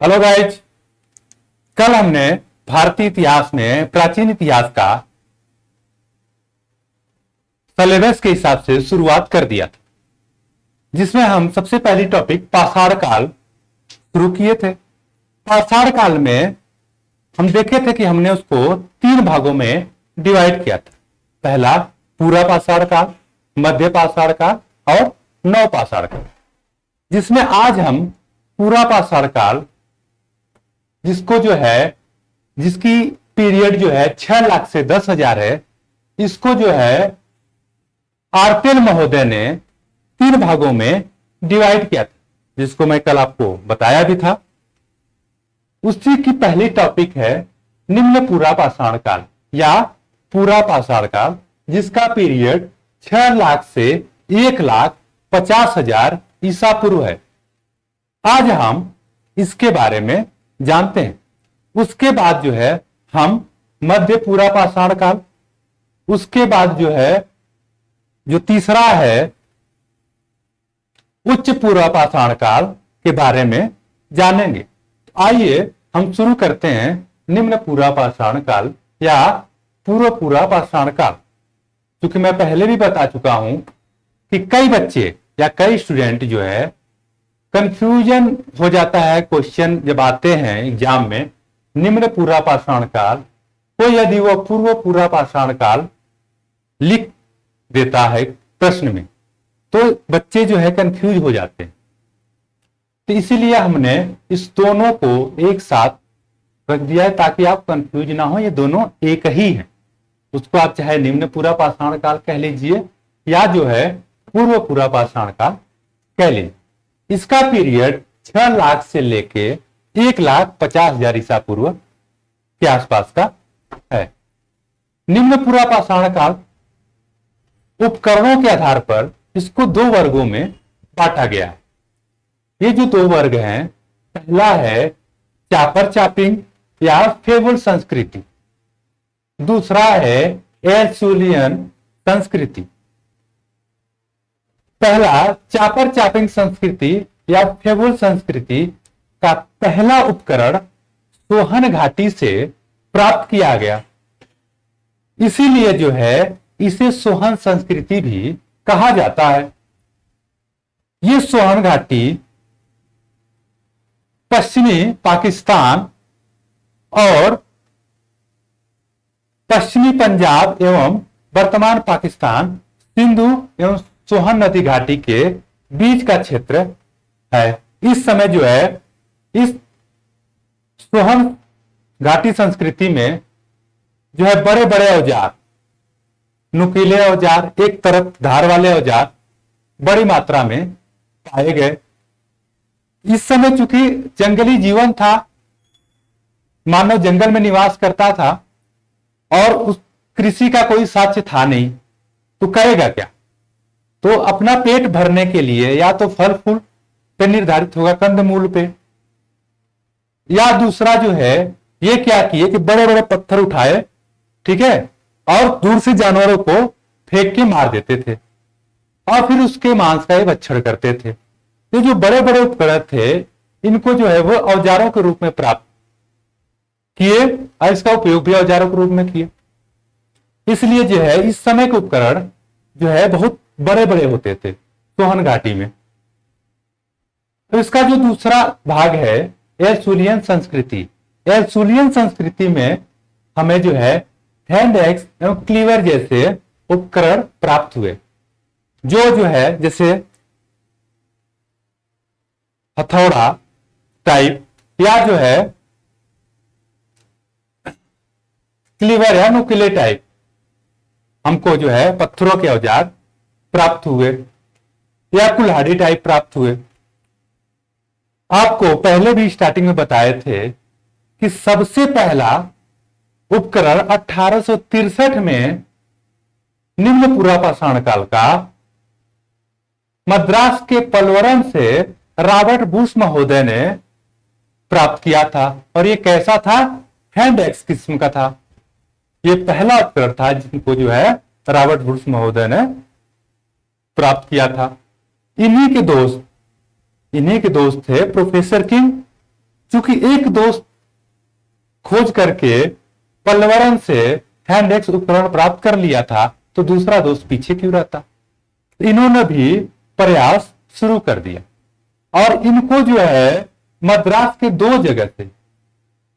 Hello guys. कल हमने भारतीय इतिहास में प्राचीन इतिहास का सिलेबस के हिसाब से शुरुआत कर दिया था, जिसमें हम सबसे पहली टॉपिक पाषाण काल शुरू किए थे। पाषाण काल में हम देखे थे कि हमने उसको 3 भागों में डिवाइड किया था। पहला पूरा पाषाण काल, मध्य पाषाण काल और नव पाषाण काल, जिसमें आज हम पूरा पाषाण काल जिसको जिसकी पीरियड 6 लाख से 10,000 है, इसको आर्पेल महोदय ने 3 भागों में डिवाइड किया था, जिसको मैं कल आपको बताया भी था। उसी की पहली टॉपिक है निम्न पूरा पाषाण काल या पूरा पाषाण काल, जिसका पीरियड 6 लाख से 1,50,000 ईसा पूर्व है। आज हम इसके बारे में जानते हैं। उसके बाद हम मध्य पूरा पाषाण काल, उसके बाद जो तीसरा है उच्च पूरा पाषाण काल के बारे में जानेंगे। तो आइए हम शुरू करते हैं निम्न पूरा पाषाण काल या पूर्व पूरा पाषाण काल। क्योंकि मैं पहले भी बता चुका हूं कि कई बच्चे या कई स्टूडेंट कंफ्यूजन हो जाता है क्वेश्चन जब आते हैं एग्जाम में। निम्न पूरा पाषाण काल तो यदि वो पूर्व पूरा पाषाण काल लिख देता है प्रश्न में, तो बच्चे कंफ्यूज हो जाते हैं। तो इसीलिए हमने इस दोनों को एक साथ रख दिया है ताकि आप कंफ्यूज ना हो। ये दोनों एक ही हैं। उसको आप चाहे निम्न पूरा पाषाण काल कह लीजिए या पूर्व पूरा पाषाण काल कह लीजिए। इसका पीरियड 6 लाख से लेके 1,50,000 ईसा पूर्व के आसपास का है। निम्न पूरा पाषाण काल उपकरणों के आधार पर इसको 2 वर्गों में बांटा गया है। ये जो 2 वर्ग हैं, पहला है चापर चापिंग या फेबुल संस्कृति, दूसरा है एल्सूलियन संस्कृति। पहला चापर चापिंग संस्कृति या फेबुल संस्कृति का पहला उपकरण सोहन घाटी से प्राप्त किया गया, इसीलिए इसे सोहन संस्कृति भी कहा जाता है। ये सोहन घाटी पश्चिमी पाकिस्तान और पश्चिमी पंजाब एवं वर्तमान पाकिस्तान, सिंधु एवं सोहन नदी घाटी के बीच का क्षेत्र है। इस समय इस सोहन घाटी संस्कृति में बड़े बड़े औजार, नुकीले औजार, एक तरफ धार वाले औजार बड़ी मात्रा में पाए गए। इस समय चूंकि जंगली जीवन था, मानव जंगल में निवास करता था और उस कृषि का कोई साक्ष्य था नहीं, तो करेगा क्या? तो अपना पेट भरने के लिए या तो फल फूल पे निर्धारित होगा, कंदमूल पे, या दूसरा ये क्या किए कि बड़े बड़े पत्थर उठाए, ठीक है, और दूर से जानवरों को फेंक के मार देते थे और फिर उसके मांस का भक्षण करते थे। तो जो बड़े बड़े उपकरण थे, इनको वो औजारों के रूप में प्राप्त किए और इसका उपयोग भी औजारों के रूप में किए। इसलिए इस समय के उपकरण बहुत बड़े बड़े होते थे सोहन घाटी में। तो इसका जो दूसरा भाग है एल्सूलियन संस्कृति। एल्सूलियन संस्कृति में हमें हैंड एक्स एवं क्लीवर जैसे उपकरण प्राप्त हुए, जैसे हथौड़ा टाइप या क्लीवर या नुकीले टाइप हमको पत्थरों के औजार प्राप्त हुए या कुल्हाड़ी टाइप प्राप्त हुए। आपको पहले भी स्टार्टिंग में बताए थे कि सबसे पहला उपकरण 1863 में निम्न पूरा पाषाण काल का मद्रास के पलवरम से रॉबर्ट बुश महोदय ने प्राप्त किया था। और ये कैसा था? हैंड एक्स किस्म का था। ये पहला उपकरण था जिनको रॉबर्ट बुश महोदय ने प्राप्त किया था। इन्हीं के दोस्त थे प्रोफेसर किंग चूंकि एक दोस्त खोज करके पल्लवरन से हैंड एक्स उपकरण प्राप्त कर लिया था, तो दूसरा दोस्त पीछे क्यों रहता। इन्होंने भी प्रयास शुरू कर दिया और इनको जो है मद्रास के 2 जगह से,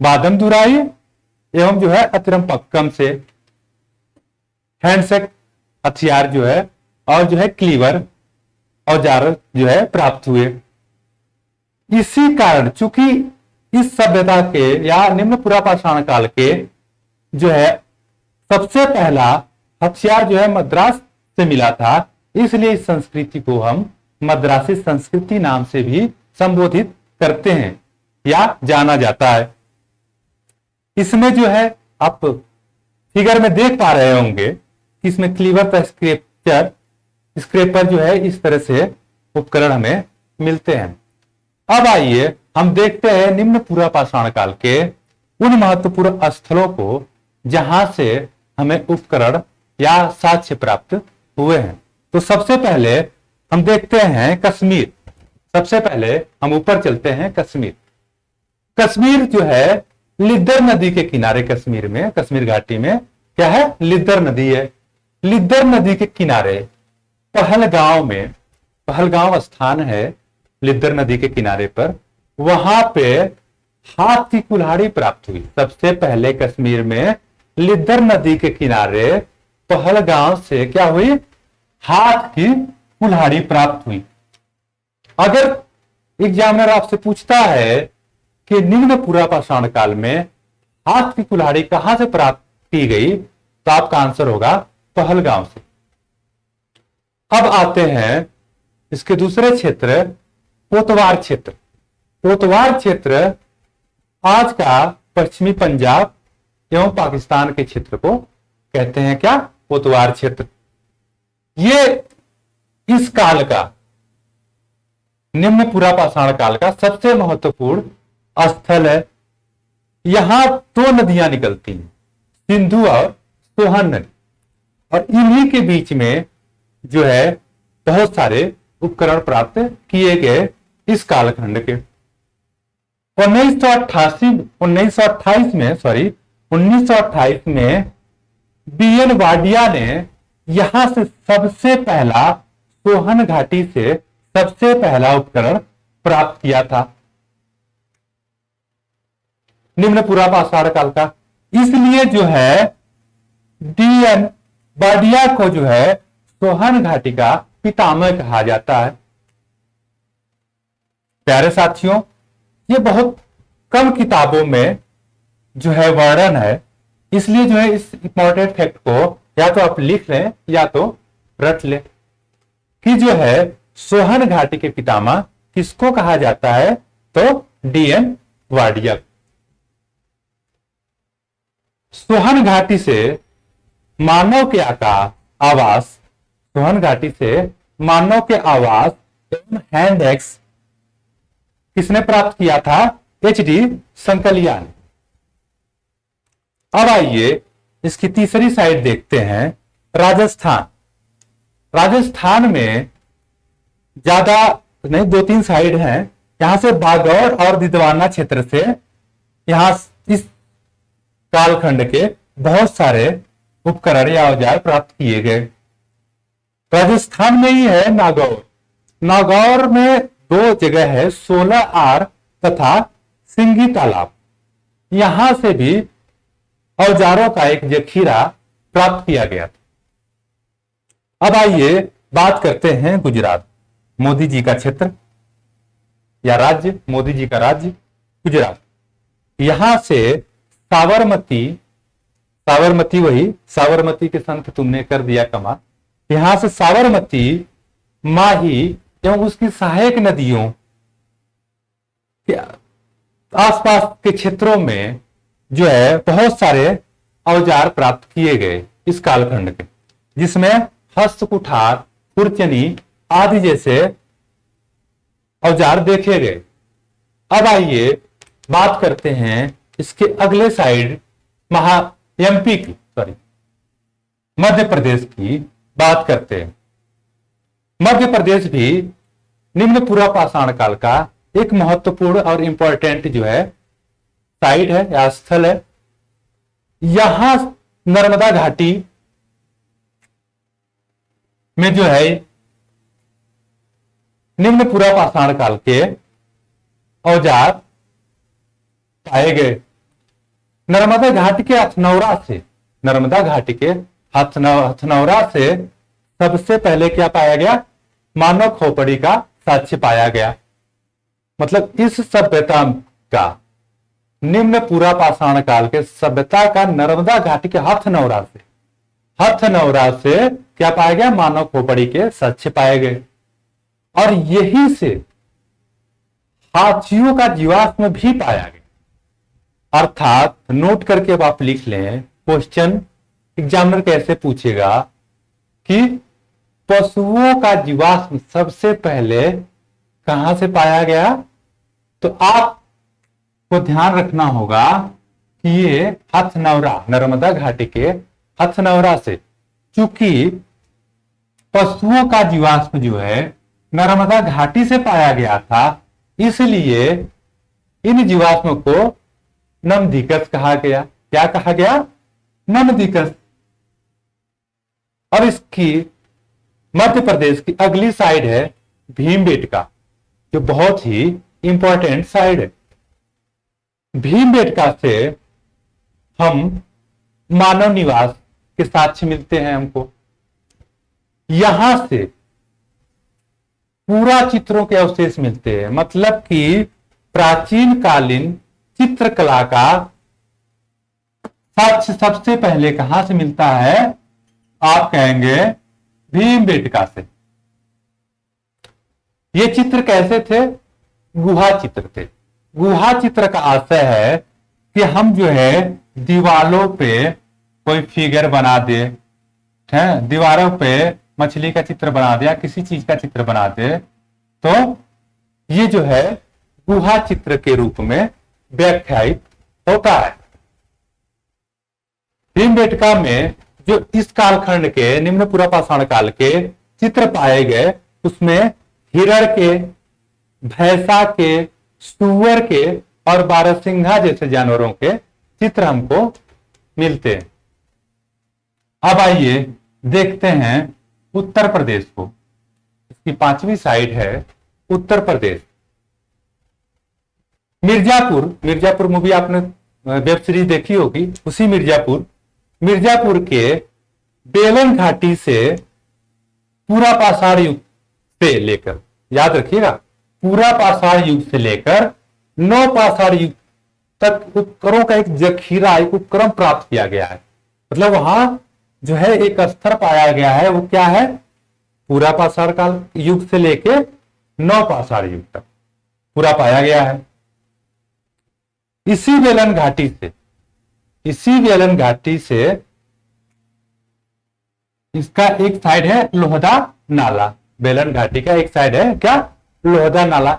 बादमदुराई एवं जो है अतिरमपक्कम से हैंडसेक हथियार जो है और जो है क्लीवर औजार जो है प्राप्त हुए। इसी कारण चूंकि इस सभ्यता के या निम्न पुरापाषाण काल के जो है सबसे पहला हथियार जो है मद्रास से मिला था, इसलिए इस संस्कृति को हम मद्रासी संस्कृति नाम से भी संबोधित करते हैं या जाना जाता है। इसमें जो है आप फिगर में देख पा रहे होंगे कि इसमें क्लीवर पर स्क्रेपर जो है इस तरह से उपकरण हमें मिलते हैं। अब आइए हम देखते हैं निम्न पुरापाषाण काल के उन महत्वपूर्ण स्थलों को जहां से हमें उपकरण या साक्ष्य प्राप्त हुए हैं। तो सबसे पहले हम देखते हैं कश्मीर। सबसे पहले हम ऊपर चलते हैं कश्मीर। कश्मीर जो है लिद्दर नदी के किनारे, कश्मीर में, कश्मीर घाटी में क्या है, लिद्दर नदी है। लिद्दर नदी के किनारे पहलगांव में, पहलगांव स्थान है लिद्दर नदी के किनारे पर, वहां पे हाथ की कुल्हाड़ी प्राप्त हुई। सबसे पहले कश्मीर में लिद्दर नदी के किनारे पहलगांव से क्या हुई, हाथ की कुल्हाड़ी प्राप्त हुई। अगर एग्जामिनर आपसे पूछता है कि निम्न पुरापाषाण काल में हाथ की कुल्हाड़ी कहां से प्राप्त की गई, तो आपका आंसर होगा पहलगांव से। अब आते हैं इसके दूसरे क्षेत्र, कोतवार क्षेत्र। कोतवार क्षेत्र आज का पश्चिमी पंजाब एवं पाकिस्तान के क्षेत्र को कहते हैं क्या, कोतवार क्षेत्र। ये इस काल का, निम्न पुरापाषाण काल का सबसे महत्वपूर्ण स्थल है। यहां 2 नदियां निकलती हैं, सिंधु और सोहन नदी, और इन्हीं के बीच में जो है बहुत सारे उपकरण प्राप्त किए गए इस कालखंड के। 1928 में बीएन वाडिया ने यहां से सबसे पहला, सोहन घाटी से सबसे पहला उपकरण प्राप्त किया था निम्न पुरापाषाण काल का। इसलिए जो है बीएन वाडिया को जो है सोहन घाटी का पितामह कहा जाता है। प्यारे साथियों, ये बहुत कम किताबों में जो है वर्णन है, इसलिए जो है इस इंपॉर्टेंट फैक्ट को या तो आप लिख लें या तो रट लें कि जो है सोहन घाटी के पितामह किसको कहा जाता है, तो डीएन वाडिया। सोहन घाटी से मानव के आवास, सोहन घाटी से मानव के आवास एवं हैंड एक्स किसने प्राप्त किया था, एच.डी. संकलिया ने। अब आइए इसकी तीसरी साइड देखते हैं, राजस्थान। राजस्थान में ज्यादा नहीं, 2-3 साइड हैं। यहां से बागौर और दिदवाना क्षेत्र से यहां इस कालखंड के बहुत सारे उपकरण या औजार प्राप्त किए गए। राजस्थान में ही है नागौर। नागौर में 2 जगह है, 16 आर तथा सिंगी तालाब। यहां से भी औजारों का एक जखीरा प्राप्त किया गया था। अब आइए बात करते हैं गुजरात, मोदी जी का क्षेत्र या राज्य, मोदी जी का राज्य गुजरात। यहां से साबरमती वही साबरमती के संत तुमने कर दिया कमाल। यहां से साबरमती, माही एवं उसकी सहायक नदियों के आसपास के क्षेत्रों में जो है बहुत सारे औजार प्राप्त किए गए इस कालखंड के, जिसमें हस्त कुठार, खुरचनी आदि जैसे औजार देखे गए। अब आइए बात करते हैं इसके अगले साइड, मध्य प्रदेश की बात करते हैं। मध्य प्रदेश भी निम्न पुरापाषाण काल का एक महत्वपूर्ण और इंपॉर्टेंट जो है साइट है या स्थल है। यहां नर्मदा घाटी में जो है निम्न पूरा पाषाण काल के औजार पाए गए। नर्मदा घाटी के हथनौरा से, नर्मदा घाटी के हथनौरा से सबसे पहले क्या पाया गया? मानव खोपड़ी का साक्ष्य पाया गया। मतलब इस सभ्यता का, निम्न पूरा पाषाण काल के सभ्यता का नर्मदा घाटी के हथनौरा से क्या पाया गया? मानव खोपड़ी के साक्ष्य पाए गए। और यही से हाथियों का जीवाश्म भी पाया गया। अर्थात नोट करके अब आप लिख लें, क्वेश्चन एग्जामिनर कैसे पूछेगा कि पशुओं का जीवाश्म सबसे पहले कहां से पाया गया? तो आपको ध्यान रखना होगा कि ये हथनौरा, नर्मदा घाटी के हथनौरा से, चूंकि पशुओं का जीवाश्म जो है नर्मदा घाटी से पाया गया था, इसलिए इन जीवाश्म को नमधिकस कहा गया। क्या कहा गया? नमधिकस। और इसकी मध्य प्रदेश की अगली साइड है भीमबेटका, जो बहुत ही इंपॉर्टेंट साइड है। भीमबेटका से हम मानव निवास के साक्ष्य मिलते हैं हमको। यहां से पूरा चित्रों के अवशेष मिलते हैं। मतलब कि प्राचीन कालीन चित्रकला का साक्ष्य सबसे पहले कहां से मिलता है? आप कहेंगे भीमबेटका से। ये चित्र कैसे थे? गुहा चित्र थे। गुहा चित्र का आशय है कि हम जो है दीवारों पे कोई फिगर बना दे, है, दीवारों पे मछली का चित्र बना दे या किसी चीज का चित्र बना दे, तो ये जो है गुहा चित्र के रूप में व्याख्यायित होता है। भीमबेटका में जो इस कालखंड के, निम्न पूरा पाषाण काल के चित्र पाए गए, उसमें हिरण के, भैंसा के, सुअर के और बारहसिंघा जैसे जानवरों के चित्र हमको मिलते हैं। अब आइए देखते हैं उत्तर प्रदेश को। इसकी 5वीं साइड है उत्तर प्रदेश। मिर्जापुर मूवी आपने वेब सीरीज देखी होगी, उसी मिर्जापुर के बेलन घाटी से पूरा पाषाण युग से लेकर, याद रखिएगा, पूरा पाषाण युग से लेकर नौ पाषाण युग तक उपकरणों का एक जखीरा, एक उपक्रम प्राप्त किया गया है। मतलब वहां जो है एक स्तर पाया गया है, वो क्या है? पूरा पाषाण काल युग से लेके नौ पाषाण युग तक पूरा पाया गया है। इसी बेलन घाटी से इसका एक साइड है लोहदा नाला। बेलन घाटी का एक साइड है क्या? लोहदा नाला।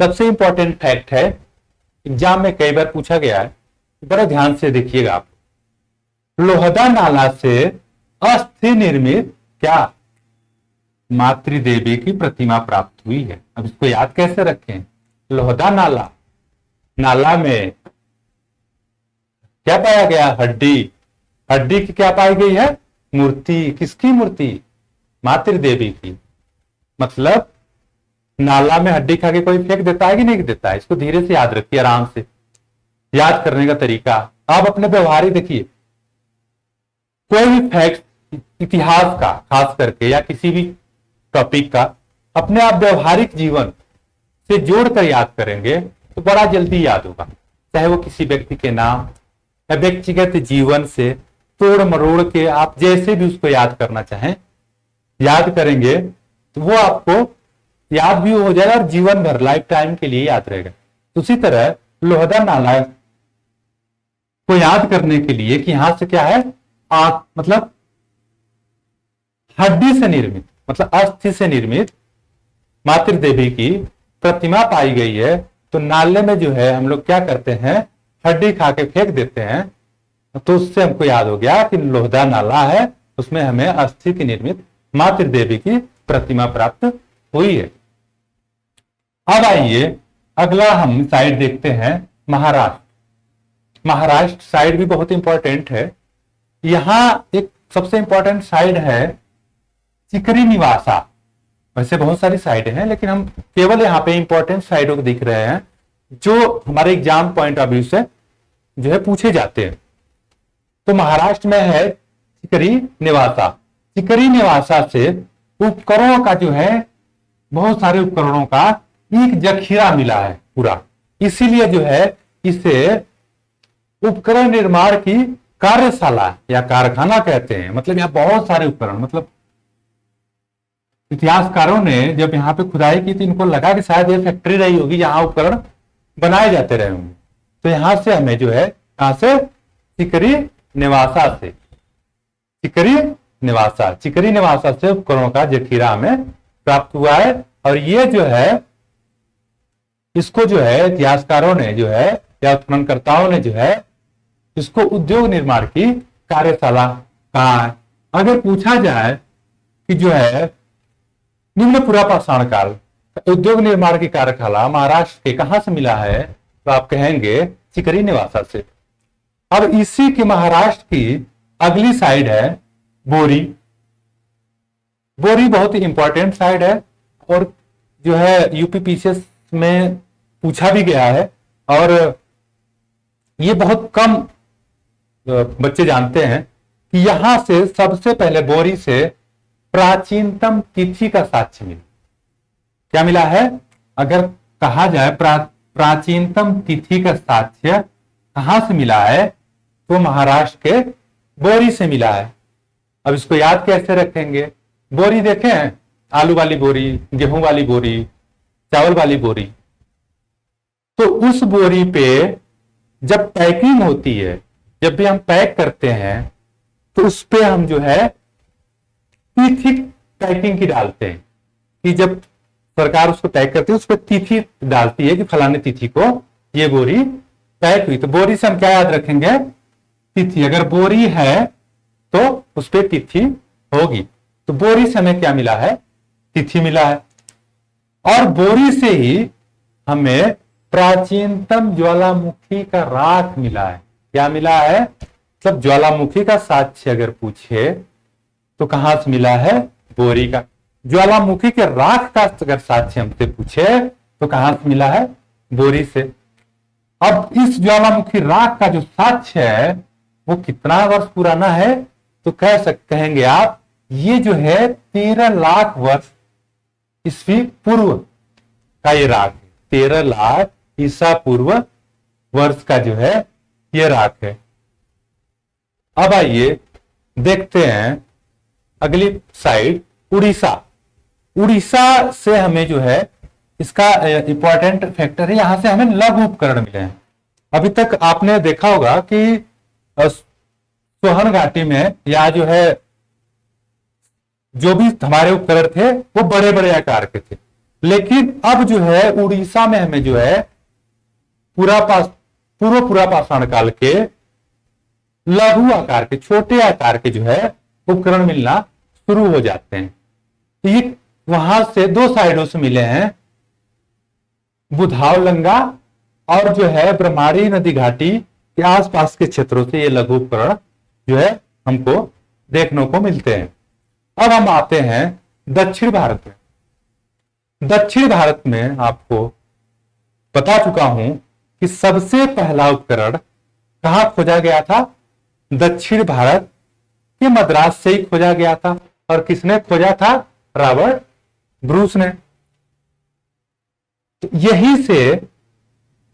सबसे इंपॉर्टेंट फैक्ट है, एग्जाम में कई बार पूछा गया है, बड़ा ध्यान से देखिएगा आप। लोहदा नाला से अस्थि निर्मित क्या? मातृ देवी की प्रतिमा प्राप्त हुई है। अब इसको याद कैसे रखें? लोहदा नाला में क्या पाया गया? हड्डी की क्या पाई गई है? मूर्ति। किसकी मूर्ति? मातृ देवी की। मतलब नाला में हड्डी खा के कोई फेंक देता है कि नहीं देता है? इसको धीरे से याद रखिए, आराम से याद करने का तरीका। आप अपने व्यवहार ही देखिए, कोई भी फैक्ट इतिहास का खास करके या किसी भी टॉपिक का अपने आप व्यवहारिक जीवन से जोड़कर याद करेंगे तो बड़ा जल्दी याद होगा। चाहे वो किसी व्यक्ति के नाम या व्यक्तिगत जीवन से तोड़ मरोड़ के आप जैसे भी उसको याद करना चाहें, याद करेंगे तो वो आपको याद भी हो जाएगा और जीवन भर, लाइफ टाइम के लिए याद रहेगा। उसी तरह लोहदा नाला को याद करने के लिए कि यहां से क्या है? आंख, मतलब हड्डी से निर्मित, मतलब अस्थि से निर्मित मातृ देवी की प्रतिमा पाई गई है। तो नाले में जो है हम लोग क्या करते हैं? हड्डी खा के फेंक देते हैं। तो उससे हमको याद हो गया कि लोहदा नाला है, उसमें हमें अस्थि की निर्मित मातृ देवी की प्रतिमा प्राप्त हुई है। अब आइए अगला हम साइड देखते हैं महाराष्ट्र। महाराष्ट्र साइड भी बहुत इंपॉर्टेंट है। यहां एक सबसे इंपॉर्टेंट साइड है चिकरी निवासा। वैसे बहुत सारी साइड हैं, लेकिन हम केवल यहाँ पे इंपॉर्टेंट साइडों को दिख रहे हैं जो हमारे एग्जाम पॉइंट ऑफ व्यू से जो है पूछे जाते हैं। तो महाराष्ट्र में है चिकरी निवासा। चिकरी निवासा से उपकरणों का जो है, बहुत सारे उपकरणों का एक जखीरा मिला है पूरा, इसीलिए जो है इसे उपकरण निर्माण की कार्यशाला या कारखाना कहते हैं। मतलब यहाँ बहुत सारे उपकरण, मतलब इतिहासकारों ने जब यहाँ पे खुदाई की तो इनको लगा कि शायद ये फैक्ट्री रही होगी, यहाँ उपकरण बनाए जाते रहे होंगे। तो यहां से हमें जो है, कहां से, चिकरी निवासा से, चिकरी निवासा से उपकरणों का जखीरा हमें प्राप्त हुआ है। और ये जो है, इसको जो है इतिहासकारों ने जो है या उत्खननकर्ताओं ने जो है इसको उद्योग निर्माण की कार्यशाला कहा है। अगर पूछा जाए कि जो है निम्न पुरापाषाण काल उद्योग निर्माण की कार्यशाला महाराष्ट्र के कहां से मिला है, तो आप कहेंगे चिकरी निवासा से। अब इसी के महाराष्ट्र की अगली साइड है बोरी। बोरी बहुत ही इंपॉर्टेंट साइड है और जो है यूपीपीसीएस में पूछा भी गया है, और ये बहुत कम बच्चे जानते हैं कि यहां से सबसे पहले बोरी से प्राचीनतम तिथि का साक्ष्य मिला। क्या मिला है? अगर कहा जाए प्राचीनतम तिथि का साक्ष्य कहां से मिला है, तो महाराष्ट्र के बोरी से मिला है। अब इसको याद कैसे रखेंगे? बोरी देखें, आलू वाली बोरी, गेहूं वाली बोरी, चावल वाली बोरी। तो उस बोरी पे जब पैकिंग होती है, जब भी हम पैक करते हैं, तो उस पे हम जो है तिथि पैकिंग की डालते हैं कि जब सरकार उसको पैक करती है उस पर तिथि डालती है कि फलाने तिथि को ये बोरी पैक हुई। तो बोरी से हम क्या याद रखेंगे? तिथि। अगर बोरी है तो उस पर तिथि होगी। तो बोरी से हमें क्या मिला है? तिथि मिला है। और बोरी से ही हमें प्राचीनतम ज्वालामुखी का राख मिला है। क्या मिला है? मतलब ज्वालामुखी का साक्ष्य अगर पूछे तो कहां से मिला है? बोरी का। ज्वालामुखी के राख का अगर साक्ष्य हमसे पूछे तो कहां से मिला है? बोरी से। अब इस ज्वालामुखी राख का जो साक्ष्य है वो कितना वर्ष पुराना है? तो कहेंगे आप, ये जो है 13 लाख वर्ष ईस्वी पूर्व का ये राख है। 13 लाख ईसा पूर्व वर्ष का जो है ये राख है। अब आइए देखते हैं अगली साइड, उड़ीसा। उड़ीसा से हमें जो है इसका इंपॉर्टेंट फैक्टर है, यहां से हमें लघु उपकरण मिले हैं। अभी तक आपने देखा होगा कि सोहन घाटी में या जो है जो भी हमारे उपकरण थे वो बड़े बड़े आकार के थे, लेकिन अब जो है उड़ीसा में हमें जो है पूर्व पुरापाषाण काल के लघु आकार के, छोटे आकार के जो है उपकरण मिलना शुरू हो जाते हैं। तो ये वहां से दो साइडों से मिले हैं, बुधावलंगा और जो है ब्रह्माणी नदी घाटी के आसपास के क्षेत्रों से ये लघु उपकरण जो है हमको देखने को मिलते हैं। अब हम आते हैं दक्षिण भारत में। दक्षिण भारत में आपको बता चुका हूं कि सबसे पहला उपकरण कहां खोजा गया था? दक्षिण भारत के मद्रास से ही खोजा गया था। और किसने खोजा था? रॉबर्ट ब्रूस ने। तो यही से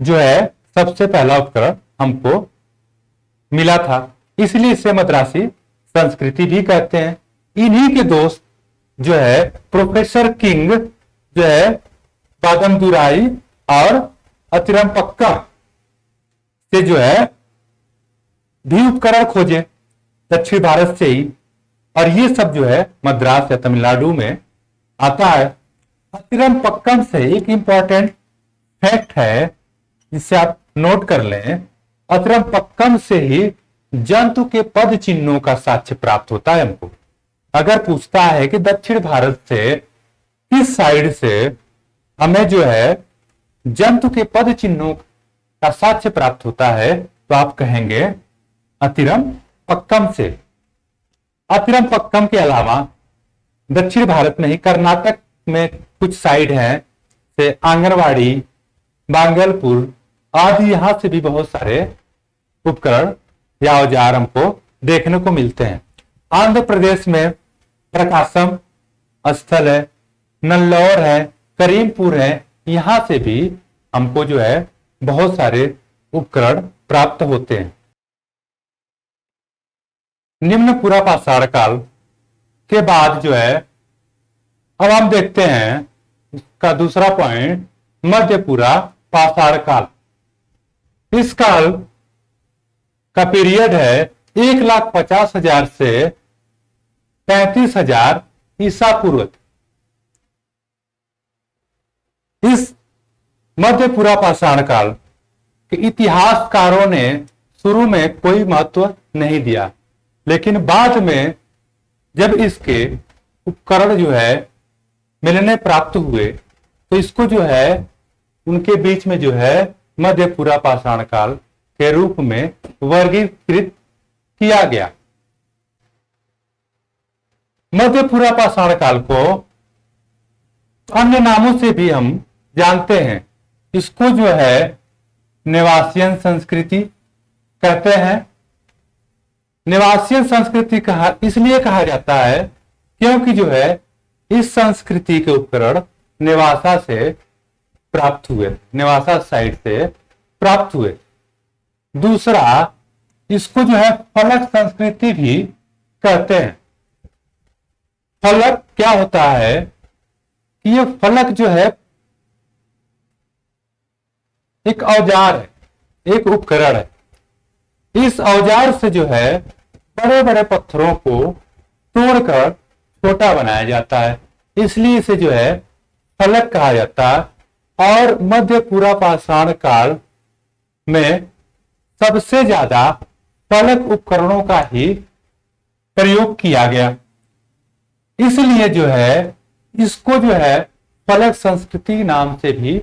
जो है सबसे पहला उपकरण हमको मिला था, इसलिए इसे मद्रासी संस्कृति भी कहते हैं। इन्हीं के दोस्त जो है प्रोफेसर किंग जो है बादमदुराई और अतिरमपक्का से जो है भी उपकरण खोजे दक्षिण भारत से ही, और ये सब जो है मद्रास या तमिलनाडु में आता है। अतिरमपक्कम से एक इंपॉर्टेंट फैक्ट है जिसे आप नोट कर लें, अतिरमपक्कम से ही जंतु के पद चिन्हों का साक्ष्य प्राप्त होता है हमको। अगर पूछता है कि दक्षिण भारत से किस साइड से हमें जो है जंतु के पद चिन्हों का साक्ष्य प्राप्त होता है तो आप कहेंगे अतिरम पक्कम से। अतिरम पक्कम के अलावा दक्षिण भारत में ही कर्नाटक में कुछ साइड है से आंगनवाड़ी, बांगलपुर आदि, यहां से भी बहुत सारे उपकरण या औजार हमको देखने को मिलते हैं। आंध्र प्रदेश में प्रकाशम स्थल है, नल्लौर है, करीमपुर है, यहां से भी हमको जो है बहुत सारे उपकरण प्राप्त होते हैं। निम्न पूरा पाषाण काल के बाद जो है अब हम देखते हैं इसका दूसरा पॉइंट, मध्य पूरा पाषाण काल। इस काल का पीरियड है 1,50,000 से 35,000 ईसा पूर्व। इस मध्य पूरा पाषाण काल के इतिहासकारों ने शुरू में कोई महत्व नहीं दिया, लेकिन बाद में जब इसके उपकरण जो है मिलने प्राप्त हुए तो इसको जो है उनके बीच में जो है मध्य पूरा पाषाण काल के रूप में वर्गीकृत किया गया। मध्य पूरा पाषाण काल को अन्य नामों से भी हम जानते हैं। इसको जो है नेवासियन संस्कृति कहते हैं। नेवासियन संस्कृति इसलिए कहा जाता है क्योंकि जो है इस संस्कृति के उपकरण नेवासा से प्राप्त हुए, नेवासा साइड से प्राप्त हुए। दूसरा, इसको जो है फलक संस्कृति भी कहते हैं। फलक क्या होता है कि ये फलक जो है एक औजार है, एक उपकरण है। इस औजार से जो है बड़े बड़े पत्थरों को तोड़कर छोटा बनाया जाता है, इसलिए इसे जो है फलक कहा जाता है। और मध्य पूरा पाषाण काल में सबसे ज्यादा फलक उपकरणों का ही प्रयोग किया गया, इसलिए जो है इसको जो है फलक संस्कृति नाम से भी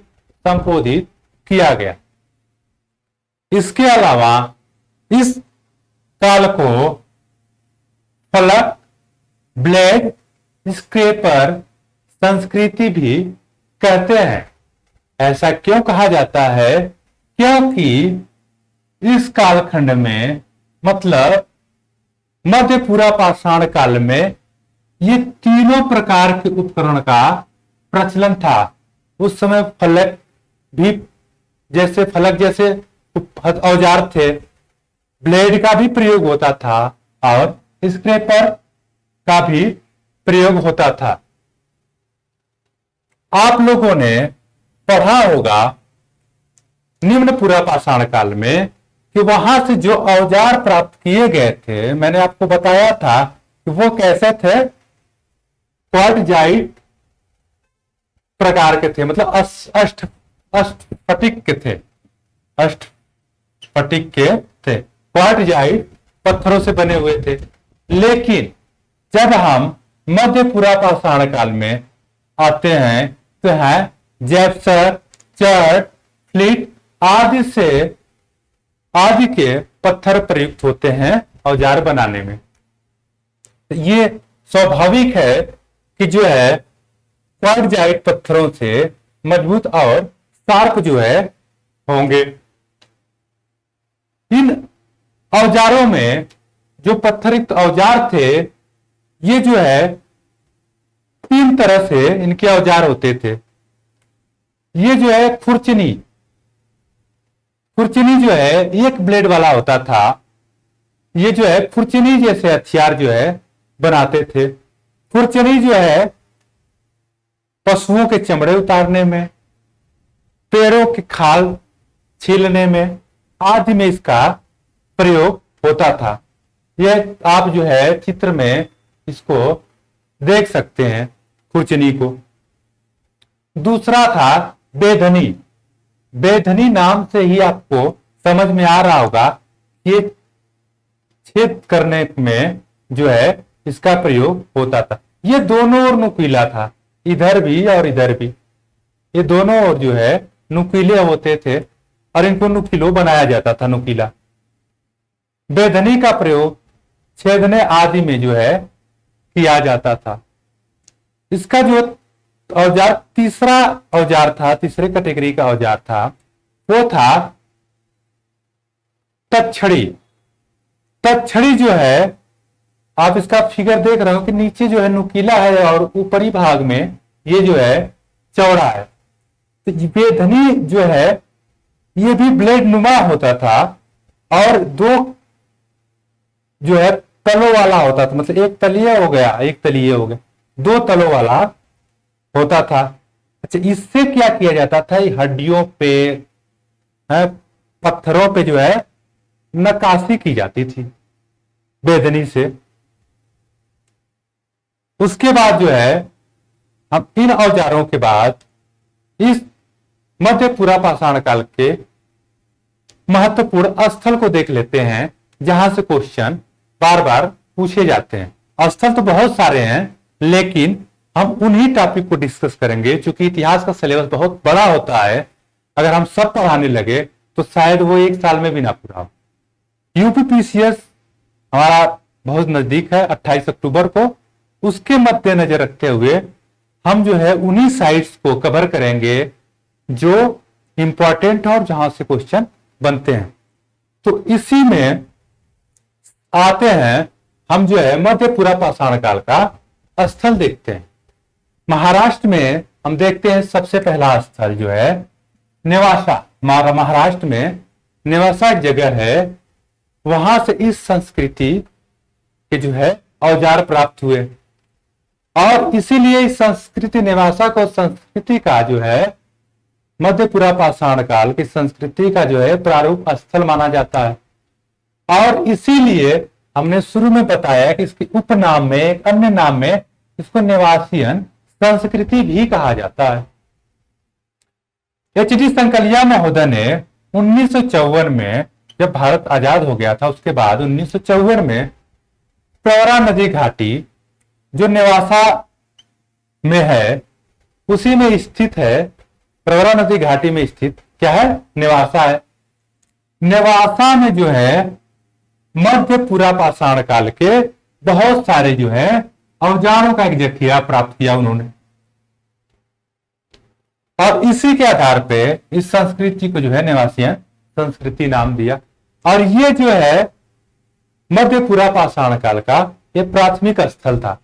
संबोधित किया गया। इसके अलावा इस काल को फलक, ब्लेड, स्क्रेपर संस्कृति भी कहते हैं। ऐसा क्यों कहा जाता है? क्योंकि इस कालखंड में मतलब मध्य पूरा पाषाण काल में ये तीनों प्रकार के उपकरण का प्रचलन था। उस समय फलक भी जैसे औजार थे, ब्लेड का भी प्रयोग होता था और स्क्रेपर का भी प्रयोग होता था। आप लोगों ने पढ़ा होगा निम्न पूरा पाषाण काल में कि वहां से जो औजार प्राप्त किए गए थे, मैंने आपको बताया था कि वो कैसे थे, क्वार्टजाइट प्रकार के थे, मतलब अष्टस्फटिक के थे, अष्टस्फटिक के थे, क्वार्टजाइट पत्थरों से बने हुए थे। लेकिन जब हम मध्य पूरा पाषाण काल में आते हैं तो है जैप्सर, चर्ट, फ्लिट आदि के पत्थर प्रयुक्त होते हैं औजार बनाने में। ये स्वाभाविक है कि जो है क्वार्टजाइट पत्थरों से मजबूत और शार्प जो है होंगे। इन औजारों में जो पत्थरयुक्त औजार थे, ये जो है 3 तरह से इनके औजार होते थे। ये जो है खुरचनी जो है एक ब्लेड वाला होता था। ये जो है खुरचनी जैसे हथियार जो है बनाते थे। खुरचनी जो है पशुओं के चमड़े उतारने में, पेड़ों की खाल छीलने में आदि में इसका प्रयोग होता था। यह आप जो है चित्र में इसको देख सकते हैं, खुरचनी को। दूसरा था बेधनी। बेधनी नाम से ही आपको समझ में आ रहा होगा, ये छेद करने में जो है इसका प्रयोग होता था। ये दोनों ओर नुकीला था, इधर भी और इधर भी, ये दोनों ओर जो है नुकीले होते थे और इनको नुकीलो बनाया जाता था, नुकीला। बेधनी का प्रयोग छेदने आदि में जो है किया जाता था। इसका जो औजार तीसरा औजार था, तीसरे कैटेगरी का औजार था, वो था तछड़ी। तछड़ी जो है, आप इसका फिगर देख रहे हो कि नीचे जो है नुकीला है और ऊपरी भाग में ये जो है चौड़ा है। तो बेधनी जो है ये भी ब्लेड नुमा होता था और दो जो है तलों वाला होता था, मतलब एक तलिया हो गया, एक तलिए हो गए, दो तलों वाला होता था। अच्छा, इससे क्या किया जाता था, हड्डियों पे, पत्थरों पे जो है नक्काशी की जाती थी बेधनी से। उसके बाद जो है हम इन औजारों के बाद इस मध्य पूरा पाषाण काल के महत्वपूर्ण स्थल को देख लेते हैं, जहां से क्वेश्चन बार बार पूछे जाते हैं। स्थल तो बहुत सारे हैं, लेकिन हम उन्हीं टॉपिक को डिस्कस करेंगे। चूंकि इतिहास का सिलेबस बहुत बड़ा होता है, अगर हम सब पढ़ाने लगे तो शायद वो एक साल में भी ना पूरा हो। यूपीपीसीएस हमारा बहुत नजदीक है, 28 अक्टूबर को। उसके मद्देनजर रखते हुए हम जो है उन्हीं साइट्स को कवर करेंगे जो इंपॉर्टेंट है और जहां से क्वेश्चन बनते हैं। तो इसी में आते हैं हम जो है मध्य पूरा पाषाण काल का स्थल देखते हैं। महाराष्ट्र में हम देखते हैं सबसे पहला स्थल जो है नेवासा। महाराष्ट्र में नेवासा एक जगह है, वहां से इस संस्कृति के जो है औजार प्राप्त हुए और इसीलिए इस संस्कृति, नेवासा को संस्कृति का जो है मध्य पूरा पाषाण काल की संस्कृति का जो है प्रारूप स्थल माना जाता है। और इसीलिए हमने शुरू में बताया कि इसके उपनाम में, एक अन्य नाम में, इसको नेवासियन संस्कृति भी कहा जाता है। एच डी संकलिया महोदय ने 1954 में, जब भारत आजाद हो गया था, उसके बाद 1954 में प्रवरा नदी घाटी जो नेवासा में है, उसी में स्थित है, प्रवरा नदी घाटी में स्थित क्या है, नेवासा है। नेवासा में जो है मध्य पूरा पाषाण काल के बहुत सारे जो है औजारों का एक जखीरा प्राप्त किया उन्होंने, और इसी के आधार पे इस संस्कृति को जो है नेवासियन संस्कृति नाम दिया। और ये जो है मध्य पूरा पाषाण काल का ये प्राथमिक स्थल था।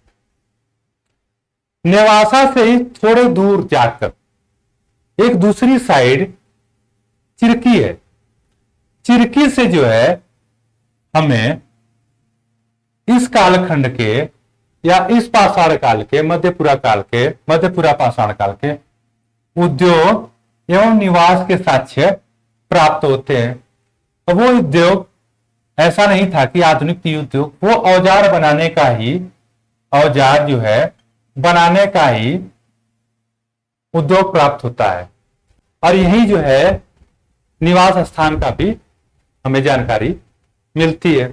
नेवासा से ही थोड़े दूर जाकर एक दूसरी साइड चिरकी है। चिरकी से जो है हमें इस कालखंड के या इस पाषाण काल के, मध्य पूरा पाषाण काल के उद्योग एवं निवास के साक्ष्य प्राप्त होते हैं। और वो उद्योग ऐसा नहीं था कि आधुनिक उद्योग, वो औजार बनाने का ही, औजार जो है बनाने का ही उद्योग प्राप्त होता है। और यही जो है निवास स्थान का भी हमें जानकारी मिलती है।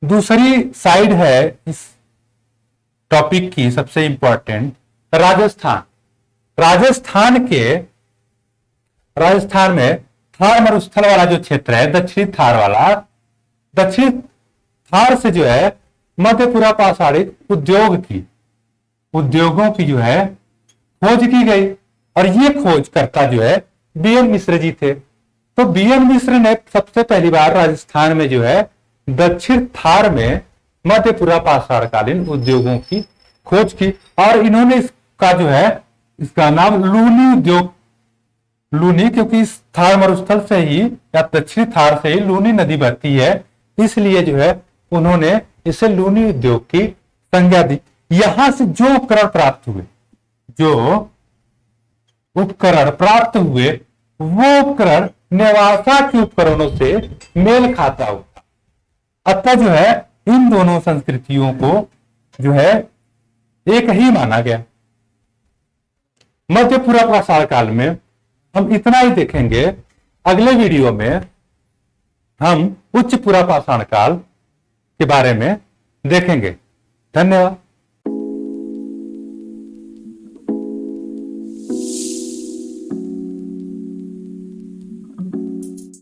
दूसरी साइड है इस टॉपिक की सबसे इंपॉर्टेंट, राजस्थान। राजस्थान में थार मरुस्थल वाला जो क्षेत्र है, दक्षिणी थार वाला, दक्षिण थार से जो है मध्यपूरा पाषाणिक उद्योगों की जो है खोज की गई। और ये खोजकर्ता जो है बीएन मिश्र जी थे। तो बीएन मिश्र ने सबसे पहली बार राजस्थान में जो है दक्षिण थार में मध्यपूरा पाषाणकालीन उद्योगों की खोज की, और इन्होंने इसका जो है, इसका नाम लूनी उद्योग, लूनी, क्योंकि इस थार मरुस्थल से ही या दक्षिणी थार से ही लूनी नदी बहती है, इसलिए जो है उन्होंने इसे लूनी उद्योग की संज्ञा दी। यहां से जो उपकरण प्राप्त हुए वो उपकरण नेवासा के उपकरणों से मेल खाता होगा। अतः जो है इन दोनों संस्कृतियों को जो है एक ही माना गया। मध्यपूरा पाषाण काल में हम इतना ही देखेंगे। अगले वीडियो में हम उच्च पूरा पाषाण काल के बारे में देखेंगे। धन्यवाद।